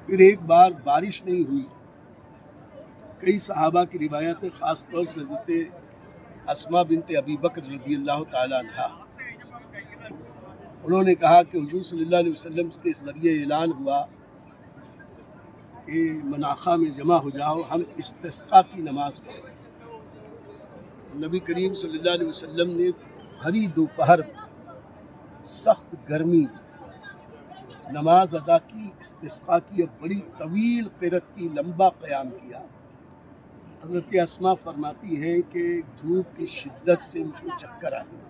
پھر ایک بار بارش نہیں ہوئی. کئی صحابہ کی روایت ہے، خاص طور سے حضرت اسماء بنت ابی بکر رضی اللہ تعالیٰ عنہ، انہوں نے کہا کہ حضور صلی اللہ علیہ وسلم کے ذریعے اعلان ہوا کہ مناخا میں جمع ہو جاؤ، ہم استسقاء کی نماز پڑھیں. نبی کریم صلی اللہ علیہ وسلم نے بھری دوپہر میں سخت گرمی میں نماز ادا کی، استسقاء کی، اب بڑی طویل قرت کی، لمبا قیام کیا. حضرت اسماء فرماتی ہیں کہ دھوپ کی شدت سے مجھ کو چکر آ گئی،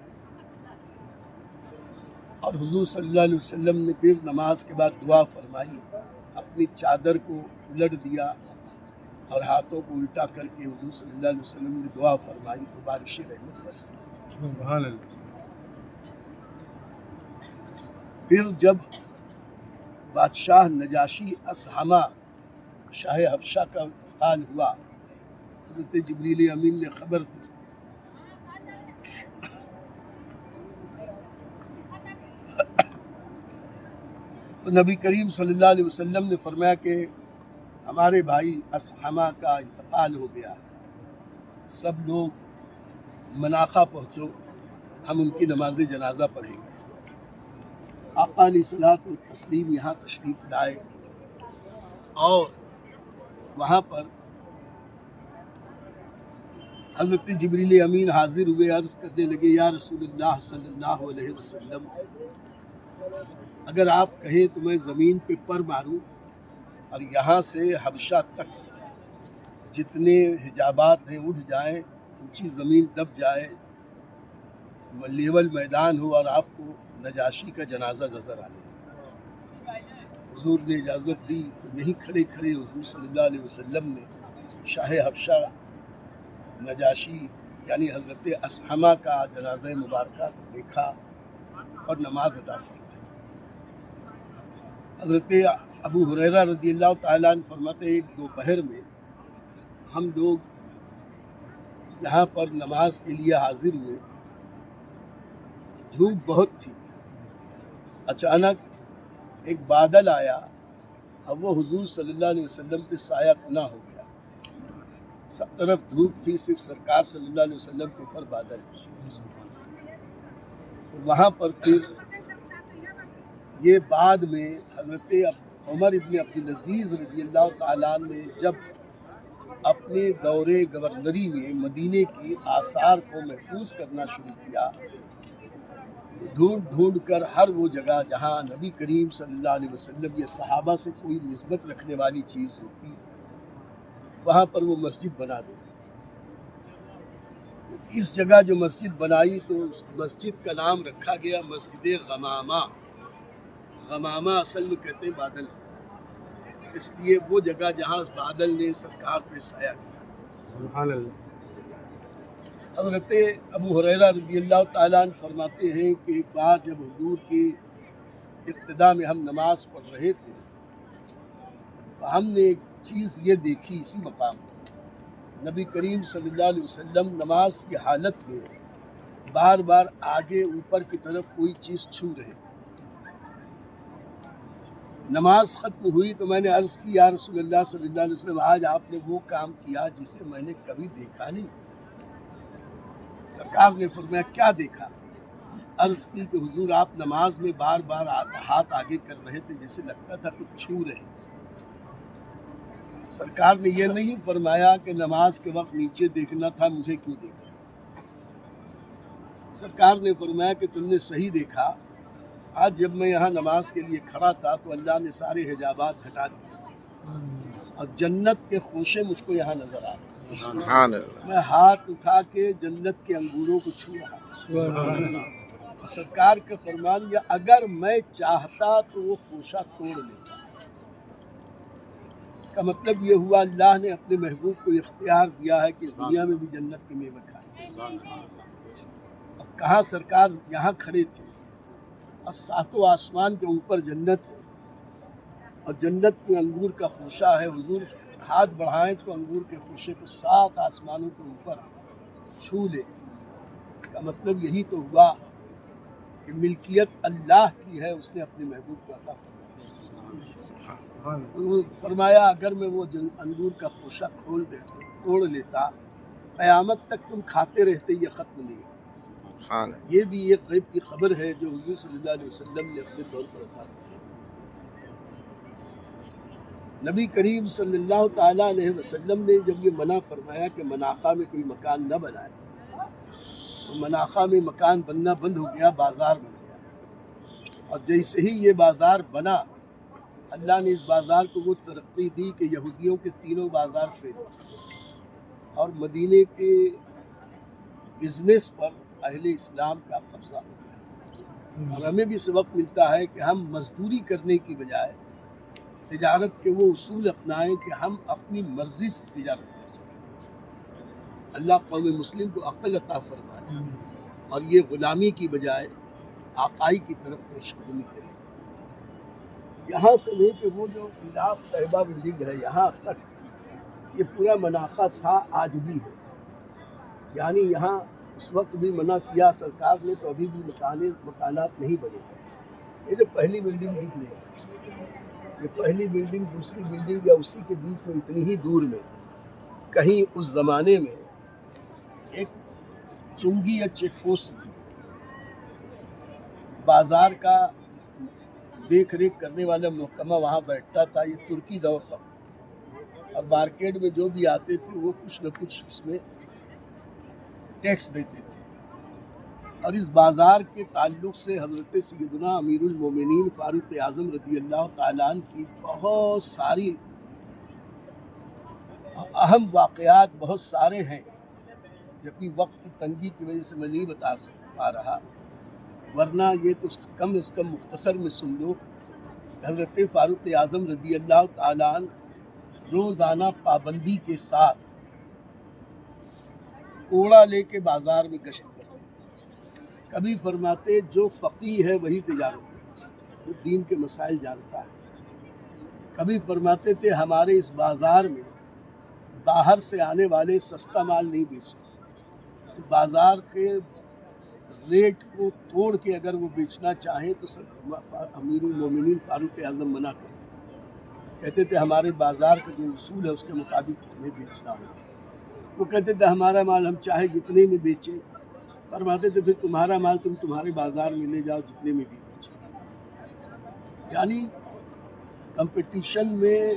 اور حضور صلی اللہ علیہ وسلم نے پھر نماز کے بعد دعا فرمائی، اپنی چادر کو الٹ دیا اور ہاتھوں کو الٹا کر کے حضور صلی اللہ علیہ وسلم نے دعا فرمائی تو بارش رحمت برسی. سبحان اللہ. پھر جب بادشاہ نجاشی اصحمہ شاہ حبشہ کا انتقال ہوا، حضرت جبریل امین نے خبر دی. تو نبی کریم صلی اللہ علیہ وسلم نے فرمایا کہ ہمارے بھائی اصحمہ کا انتقال ہو گیا، سب لوگ مناخا پہنچو، ہم ان کی نماز جنازہ پڑھیں گے. آقا علیہ الصلوۃ والتسلیم یہاں تشریف لائے اور وہاں پر حضرت جبریل امین حاضر ہوئے، عرض کرنے لگے، یا رسول اللہ صلی اللہ علیہ وسلم، اگر آپ کہیں تو میں زمین پہ پر ماروں اور یہاں سے حبشہ تک جتنے حجابات ہیں اٹھ جائیں، اونچی زمین دب جائے، لیول میدان ہو اور آپ کو نجاشی کا جنازہ نظر آنے لگے. حضور نے اجازت دی تو یہیں کھڑے کھڑے حضور صلی اللہ علیہ وسلم نے شاہ حبشہ نجاشی یعنی حضرت اصحمہ کا جنازہ مبارکہ کو دیکھا اور نماز ادا فرمائی. حضرت ابو ہریرہ رضی اللہ تعالیٰ عنہ فرماتے ہیں، ایک دوپہر میں ہم لوگ یہاں پر نماز کے لیے حاضر ہوئے، دھوپ بہت تھی، اچانک ایک بادل آیا اور وہ حضور صلی اللہ علیہ وسلم کے سایہ گنا ہو گیا. سب طرف دھوپ تھی، صرف سرکار صلی اللہ علیہ وسلم کے اوپر بادل. وہاں پر پھر یہ بعد میں حضرت عمر ابن عبدالعزیز رضی اللہ تعالیٰ عنہ نے جب اپنے دور گورنری میں مدینے کی آثار کو محفوظ کرنا شروع کیا، ڈھونڈ ڈھونڈ کر ہر وہ جگہ جہاں نبی کریم صلی اللہ علیہ وسلم یا صحابہ سے کوئی نسبت رکھنے والی چیز ہوتی، وہاں پر وہ مسجد بنا دیتے. اس جگہ جو مسجد بنائی تو اس مسجد کا نام رکھا گیا مسجد غمامہ. غمامہ اصل میں کہتے ہیں بادل، اس لیے وہ جگہ جہاں بادل نے سرکار پہ سایہ کیا. سبحان اللہ. حضرت ابو ہریرہ رضی اللہ تعالیٰ عنہ فرماتے ہیں کہ ایک بار جب حضور کی ابتدا میں ہم نماز پڑھ رہے تھے تو ہم نے ایک چیز یہ دیکھی اسی مقام پر، نبی کریم صلی اللہ علیہ وسلم نماز کی حالت میں بار بار آگے اوپر کی طرف کوئی چیز چھو رہے. نماز ختم ہوئی تو میں نے عرض کی، یا رسول اللہ صلی اللہ علیہ وسلم، آج آپ نے وہ کام کیا جسے میں نے کبھی دیکھا نہیں. سرکار نے فرمایا، کیا دیکھا؟ عرض کی کہ حضور آپ نماز میں بار بار ہاتھ آگے کر رہے تھے جسے لگتا تھا کہ چھو رہے. سرکار نے یہ نہیں فرمایا کہ نماز کے وقت نیچے دیکھنا تھا، مجھے کیوں دیکھا. سرکار نے فرمایا کہ تم نے صحیح دیکھا، آج جب میں یہاں نماز کے لیے کھڑا تھا تو اللہ نے سارے حجابات ہٹا دیے اور جنت کے خوشے مجھ کو یہاں نظر آ رہے. میں ہاتھ اٹھا کے جنت کے انگوروں کو چھو رہا اور سرکار کا فرمان، یا اگر میں چاہتا تو وہ خوشہ توڑ لیتا. اس کا مطلب یہ ہوا اللہ نے اپنے محبوب کو اختیار دیا ہے کہ اس دنیا میں بھی جنت کے میوے کھائیں۔ اب کہاں سرکار یہاں کھڑے تھے اور ساتوں آسمان کے اوپر جنت ہے اور جنت میں انگور کا خوشہ ہے، حضور ہاتھ بڑھائیں تو انگور کے خوشے کو 7 آسمانوں کے اوپر چھو لے۔ اس کا مطلب یہی تو ہوا کہ ملکیت اللہ کی ہے، اس نے اپنے محبوب کو عطا فرمایا۔ وہ فرمایا اگر میں وہ انگور کا خوشہ کھول دیتا، توڑ لیتا، قیامت تک تم کھاتے رہتے، یہ ختم نہیں ہے۔ یہ بھی ایک غیب کی خبر ہے جو حضور صلی اللہ علیہ وسلم نے اپنے طور پر عطا فرمائی۔ نبی کریم صلی اللہ تعالیٰ علیہ وسلم نے جب یہ منع فرمایا کہ مناخہ میں کوئی مکان نہ بنائے، تو مناخہ میں مکان بننا بند ہو گیا، بازار بن گیا۔ اور جیسے ہی یہ بازار بنا، اللہ نے اس بازار کو وہ ترقی دی کہ یہودیوں کے تینوں بازار پھیلے اور مدینے کے بزنس پر اہل اسلام کا قبضہ ہو گیا۔ اور ہمیں بھی سبق ملتا ہے کہ ہم مزدوری کرنے کی بجائے تجارت کے وہ اصول اپنائیں کہ ہم اپنی مرضی سے تجارت کر سکیں۔ اللہ قوم مسلم کو عقل عطا فرمائے اور یہ غلامی کی بجائے آقائی کی طرف پیش قدمی کرے۔ یہاں سے لے کہ وہ جو انلاف صاحبہ بلڈنگ ہے یہاں تک یہ پورا مناخہ تھا، آج بھی ہے۔ یعنی یہاں اس وقت بھی منع کیا سرکار نے تو ابھی بھی مکانات نہیں بنے۔ یہ جو پہلی بلڈنگ دکھ رہی ہے، یہ پہلی بلڈنگ دوسری بلڈنگ یا اسی کے بیچ میں اتنی ہی دور میں کہیں اس زمانے میں ایک چنگی یا چیک پوسٹ تھی، بازار کا دیکھ ریکھ کرنے والا محکمہ وہاں بیٹھتا تھا۔ یہ ترکی دور کا، اور مارکیٹ میں جو بھی آتے تھے وہ کچھ نہ کچھ اس میں ٹیکس دیتے تھے۔ اور اس بازار کے تعلق سے حضرت سیدنا امیر المومنین فاروق اعظم رضی اللہ تعالیٰ عنہ کی بہت ساری اہم واقعات بہت سارے ہیں، جبکہ وقت کی تنگی کی وجہ سے میں نہیں بتا پا رہا، ورنہ یہ تو کم از کم مختصر میں سن لو۔ حضرت فاروق اعظم رضی اللہ تعالیٰ عنہ روزانہ پابندی کے ساتھ کوڑا لے کے بازار میں گشت کرتے تھے۔ کبھی فرماتے جو فقیہ ہے وہی تجارت کرے، جو دین کے مسائل جانتا ہے۔ کبھی فرماتے تھے ہمارے اس بازار میں باہر سے آنے والے سستا مال نہیں بیچتے، تو بازار کے ریٹ کو توڑ کے اگر وہ بیچنا چاہیں تو امیر المومنین فاروق اعظم منع کرتے تھے۔ کہتے تھے ہمارے بازار کا جو اصول ہے اس کے مطابق ہمیں بیچنا ہوگا۔ وہ کہتے تھے ہمارا مال ہم چاہے جتنے میں بیچیں۔ فرماتے تھے پھر تمہارا مال تم تمہارے بازار میں لے جاؤ جتنے میں بھی بیچیں۔ یعنی کمپٹیشن میں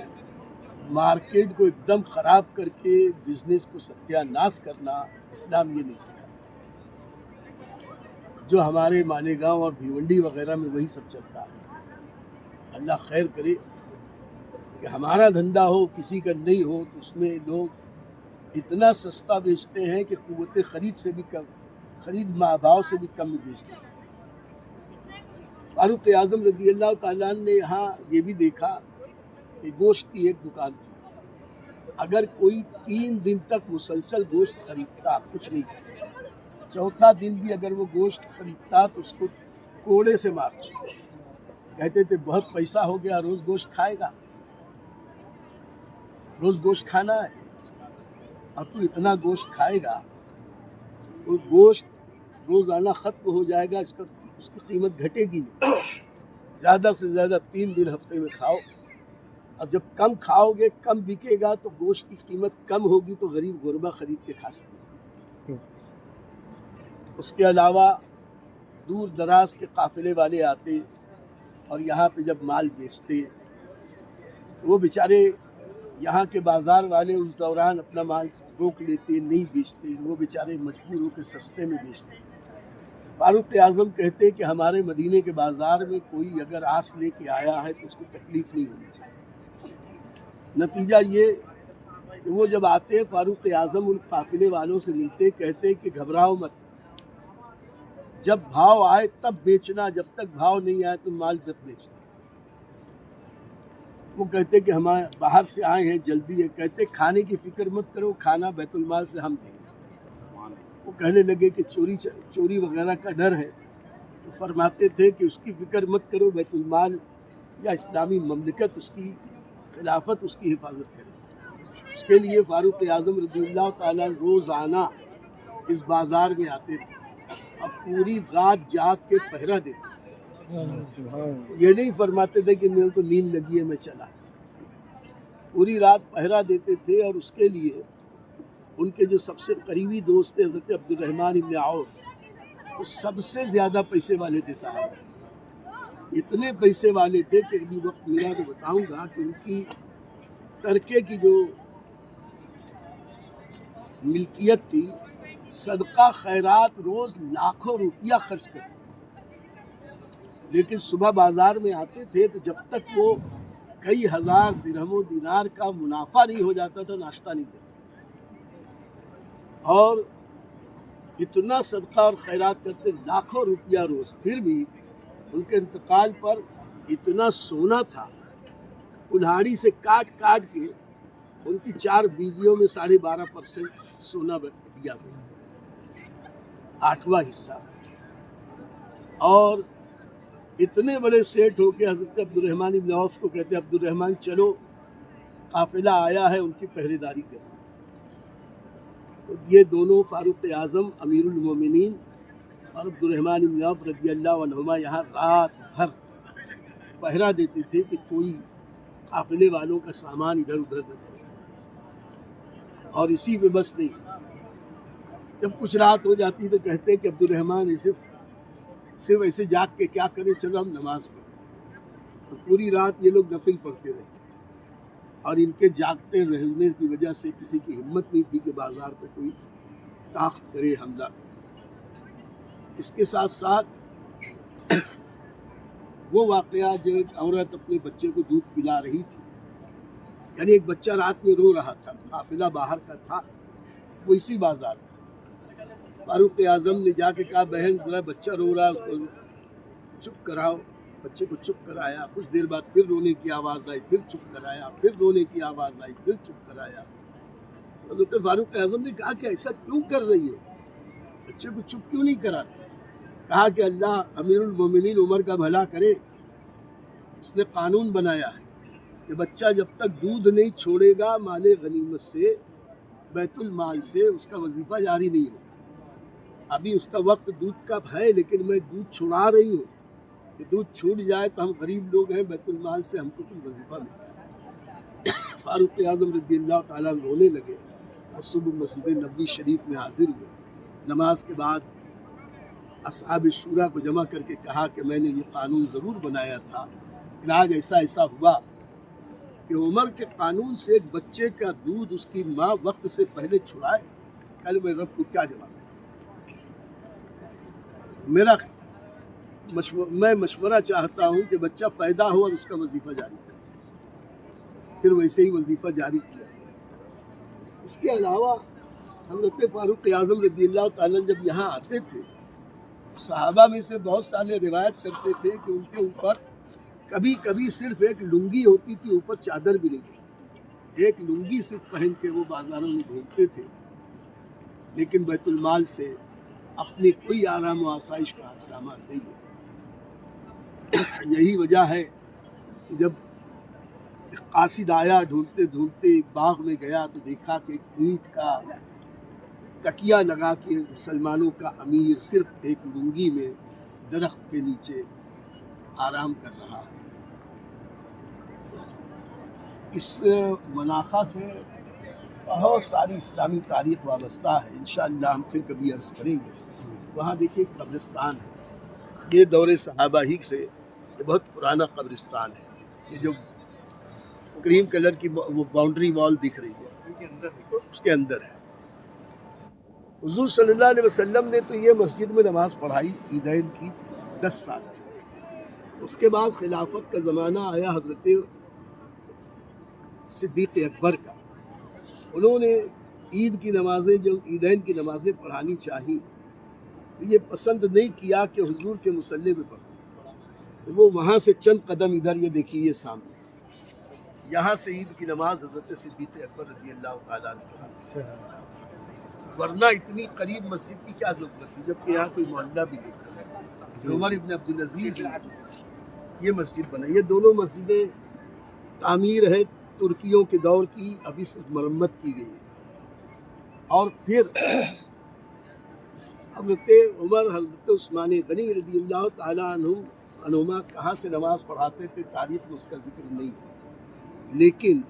مارکیٹ کو ایک دم خراب کر کے بزنس کو ستیہ ناش کرنا اسلام یہ نہیں سکھاتا۔ جو ہمارے مالیگاؤں اور بھیونڈی وغیرہ میں وہی سب چلتا ہے۔ اللہ خیر کرے کہ ہمارا دھندا ہو کسی کا نہیں ہو تو اس میں لوگ اتنا سستا بیچتے ہیں کہ قوت خرید سے بھی کم، خرید بھاؤ سے بھی کم بیچتے ہیں۔ فاروق اعظم رضی اللہ تعالیٰ نے یہاں یہ بھی دیکھا کہ گوشت کی ایک دکان تھی، اگر کوئی 3 دن تک مسلسل گوشت خریدتا کچھ نہیں کرتا، چوتھا دن بھی اگر وہ گوشت خریدتا تو اس کو کوڑے سے مارتے۔ کہتے تھے بہت پیسہ ہو گیا، روز گوشت کھائے گا، روز گوشت کھانا ہے اور تو اتنا گوشت کھائے گا، وہ گوشت روزانہ ختم ہو جائے گا، اس کی قیمت گھٹے گی نہیں۔ زیادہ سے زیادہ 3 دن ہفتے میں کھاؤ، اور جب کم کھاؤ گے کم بکے گا تو گوشت کی قیمت کم ہوگی تو غریب غربا خرید کے کھا سکے گا۔ اس کے علاوہ دور دراز کے قافلے والے آتے اور یہاں پہ جب مال بیچتے، وہ بیچارے یہاں کے بازار والے اس دوران اپنا مال روک لیتے، نہیں بیچتے، وہ بیچارے مجبور ہو کے سستے میں بیچتے۔ فاروق اعظم کہتے کہ ہمارے مدینے کے بازار میں کوئی اگر آس لے کے آیا ہے تو اس کو تکلیف نہیں ہونی چاہیے۔ نتیجہ یہ کہ وہ جب آتے فاروق اعظم ان قافلے والوں سے ملتے، کہتے کہ گھبراؤ مت، جب بھاؤ آئے تب بیچنا، جب تک بھاؤ نہیں آئے تو مال جب بیچنا۔ وہ کہتے کہ ہم باہر سے آئے ہیں، جلدی ہے. کہتے کھانے کی فکر مت کرو، کھانا بیت المال سے ہم دیں گے. وہ کہنے لگے کہ چوری وغیرہ کا ڈر ہے. وہ فرماتے تھے کہ اس کی فکر مت کرو، بیت المال یا اسلامی مملکت اس کی خلافت اس کی حفاظت کرے. اس کے لیے فاروق اعظم رضی اللہ تعالیٰ روزانہ اس بازار میں آتے تھے اور پوری رات جاگ کے پہرا دیتے تھے. یہ نہیں فرماتے تھے کہ میرے کو نیند لگی ہے میں چلا. پوری رات پہرا دیتے تھے. اور اس کے لیے ان کے جو سب سے قریبی دوست تھے حضرت عبد الرحمن ابن عوف، وہ سب سے زیادہ پیسے والے تھے صاحب. اتنے پیسے والے تھے کہ ابھی وقت ملا تو بتاؤں گا کہ ان کی ترکے کی جو ملکیت تھی، صدقہ خیرات روز لاکھوں روپیہ خرچ کرتے. لیکن صبح بازار میں آتے تھے تو جب تک وہ کئی ہزار درہم و دینار کا منافع نہیں ہو جاتا تھا ناشتہ نہیں کرتے. اور اتنا صدقہ اور خیرات کرتے، لاکھوں روپیہ روز. پھر بھی ان کے انتقال پر اتنا سونا تھا، کلہاڑی سے کاٹ کاٹ کے ان کی 4 بیویوں میں 12.5% سونا دیا گیا، 8واں حصہ. اور اتنے بڑے سیٹ ہو کے حضرت عبد الرحمن ابن عوف کو کہتے عبد الرحمن چلو قافلہ آیا ہے، ان کی پہرے داری کرو. تو یہ دونوں فاروق اعظم امیر المومنین اور عبد الرحمن ابن عوف رضی اللہ عنہما یہاں رات بھر پہرا دیتے تھے کہ کوئی قافلے والوں کا سامان ادھر ادھر نہ کرے. اور اسی پہ بس نہیں، جب کچھ رات ہو جاتی تو کہتے کہ عبد الرحمن صرف ایسے جاگ کے کیا کریں، چلو ہم نماز پڑھتے. تو پوری رات یہ لوگ نفل پڑھتے رہتے تھے. اور ان کے جاگتے رہنے کی وجہ سے کسی کی ہمت نہیں تھی کہ بازار پہ کوئی طاقت کرے، حملہ کرے. اس کے ساتھ ساتھ وہ واقعہ جو ایک عورت اپنے بچے کو دودھ پلا رہی تھی، یعنی ایک بچہ رات میں رو رہا تھا، قافلہ باہر کا تھا، وہ اسی بازار کا. فاروق اعظم نے جا کے کہا بہن ذرا بچہ رو رہا ہے، اس کو چپ کراؤ. بچے کو چپ کرایا. کچھ دیر بعد پھر رونے کی آواز آئی، پھر چپ کرایا. پھر رونے کی آواز آئی، پھر چپ کرایا. حضرت فاروق اعظم نے کہا کہ ایسا کیوں کر رہی ہو، بچے کو چپ کیوں نہیں کراتے؟ کہا کہ اللہ امیر المومنین عمر کا بھلا کرے، اس نے قانون بنایا ہے کہ بچہ جب تک دودھ نہیں چھوڑے گا مال غنیمت سے، بیت المال سے، اس کا وظیفہ جاری نہیں ہوگا. ابھی اس کا وقت دودھ کا ہے، لیکن میں دودھ چھڑا رہی ہوں کہ دودھ چھوٹ جائے تو ہم غریب لوگ ہیں، بیت المال سے ہم کو کچھ وظیفہ مل جائے. فاروق اعظم رضی اللہ تعالیٰ رونے لگے اور صبح مسجد نبوی شریف میں حاضر ہوئے. نماز کے بعد اصحاب شورا کو جمع کر کے کہا کہ میں نے یہ قانون ضرور بنایا تھا، لیکن آج ایسا ہوا کہ عمر کے قانون سے ایک بچے کا دودھ اس کی ماں وقت سے پہلے چھڑائے. کل میں رب کو کیا جواب دوں؟ میں مشورہ چاہتا ہوں کہ بچہ پیدا ہو اور اس کا وظیفہ جاری کرتے. پھر ویسے ہی وظیفہ جاری کیا. اس کے علاوہ حضرت فاروق اعظم رضی اللہ تعالیٰ جب یہاں آتے تھے، صحابہ میں سے بہت سارے روایت کرتے تھے کہ ان کے اوپر کبھی کبھی صرف ایک لنگی ہوتی تھی، اوپر چادر بھی نہیں ہوتی. ایک لنگی صرف پہن کے وہ بازاروں میں گھومتے تھے، لیکن بیت المال سے اپنی کوئی آرام و آسائش کا سامان نہیں لیتے. یہی وجہ ہے کہ جب ایک قاصد آیا ڈھونڈتے ڈھونڈتے ایک باغ میں گیا تو دیکھا کہ ایک اینٹ کا تکیہ لگا کے مسلمانوں کا امیر صرف ایک لنگی میں درخت کے نیچے آرام کر رہا ہے. اس مناقہ سے بہت ساری اسلامی تاریخ وابستہ ہے، انشاءاللہ ہم پھر کبھی عرض کریں گے. وہاں دیکھیے قبرستان ہے، یہ دور صحابہ ہی سے یہ بہت پرانا قبرستان ہے. یہ جو کریم کلر کی وہ باؤنڈری وال دکھ رہی ہے، اس کے اندر ہے. حضور صلی اللہ علیہ وسلم نے تو یہ مسجد میں نماز پڑھائی عیدین کی 10 سال. اس کے بعد خلافت کا زمانہ آیا حضرت صدیق اکبر کا. انہوں نے عید کی نمازیں، جو عیدین کی نمازیں پڑھانی چاہی، یہ پسند نہیں کیا کہ حضور کے مصلی میں پڑھیں. وہ وہاں سے چند قدم ادھر، یہ دیکھیے یہ سامنے یہاں سے عید کی نماز حضرت صدیق اکبر رضی اللہ تعالیٰ عنہ پڑھاتے، ورنہ اتنی قریب مسجد کی کیا ضرورت تھی، جبکہ یہاں کوئی محلہ بھی نہیں تھا۔ عمر ابن عبدالعزیز نے یہ مسجد بنائی۔ یہ دونوں مسجدیں تعمیر ہے ترکیوں کے دور کی، ابھی صرف مرمت کی گئی، اور پھر حضرت عمر، حضرت عثمان غنی رضی اللہ تعالیٰ عنہما کہاں سے نماز پڑھاتے تھے، تاریخ میں اس کا ذکر نہیں، لیکن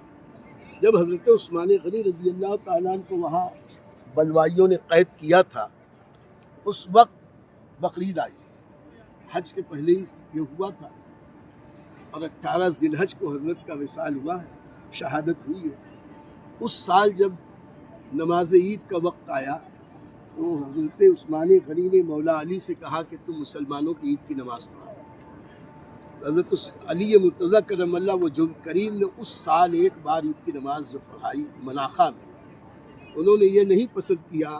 جب حضرت عثمان غنی رضی اللہ تعالیٰ عنہ کو وہاں بلوائیوں نے قید کیا تھا، اس وقت بقرعید آئی، حج کے پہلے ہی یہ ہوا تھا، اور 18 ذی الحج کو حضرت کا وصال ہوا ہے، شہادت ہوئی ہے۔ اس سال جب نماز عید کا وقت آیا تو حضرت عثمان غنی نے مولا علی سے کہا کہ تم مسلمانوں کی عید کی نماز پڑھاؤ۔ حضرت علی مرتضیٰ کرم اللہ وجہ الکریم نے اس سال ایک بار عید کی نماز جب پڑھائی مناخہ میں، انہوں نے یہ نہیں پسند کیا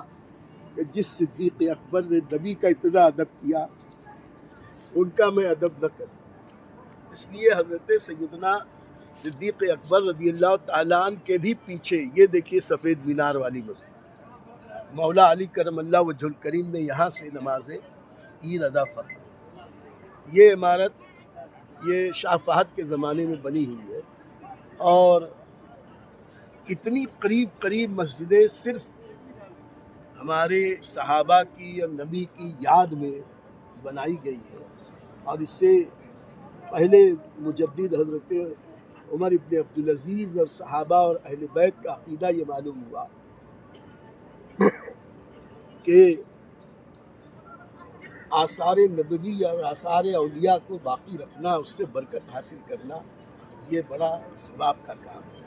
کہ جس صدیق اکبر نے نبی کا اتنا ادب کیا ان کا میں ادب نہ کروں، اس لیے حضرت سیدنا صدیق اکبر رضی اللہ تعالیٰ عنہ کے بھی پیچھے یہ دیکھیے سفید مینار والی مسجد، مولا علی کرم اللہ وجہ الکریم نے یہاں سے نماز عید ادا فرمائی۔ یہ عمارت یہ شاہ فہد کے زمانے میں بنی ہوئی ہے، اور اتنی قریب قریب مسجدیں صرف ہمارے صحابہ کی اور نبی کی یاد میں بنائی گئی ہے، اور اس سے پہلے مجدد حضرت عمر ابن عبدالعزیز اور صحابہ اور اہل بیت کا عقیدہ یہ معلوم ہوا کہ آثار نبوی اور آثار اولیاء کو باقی رکھنا، اس سے برکت حاصل کرنا، یہ بڑا ثواب کا کام ہے۔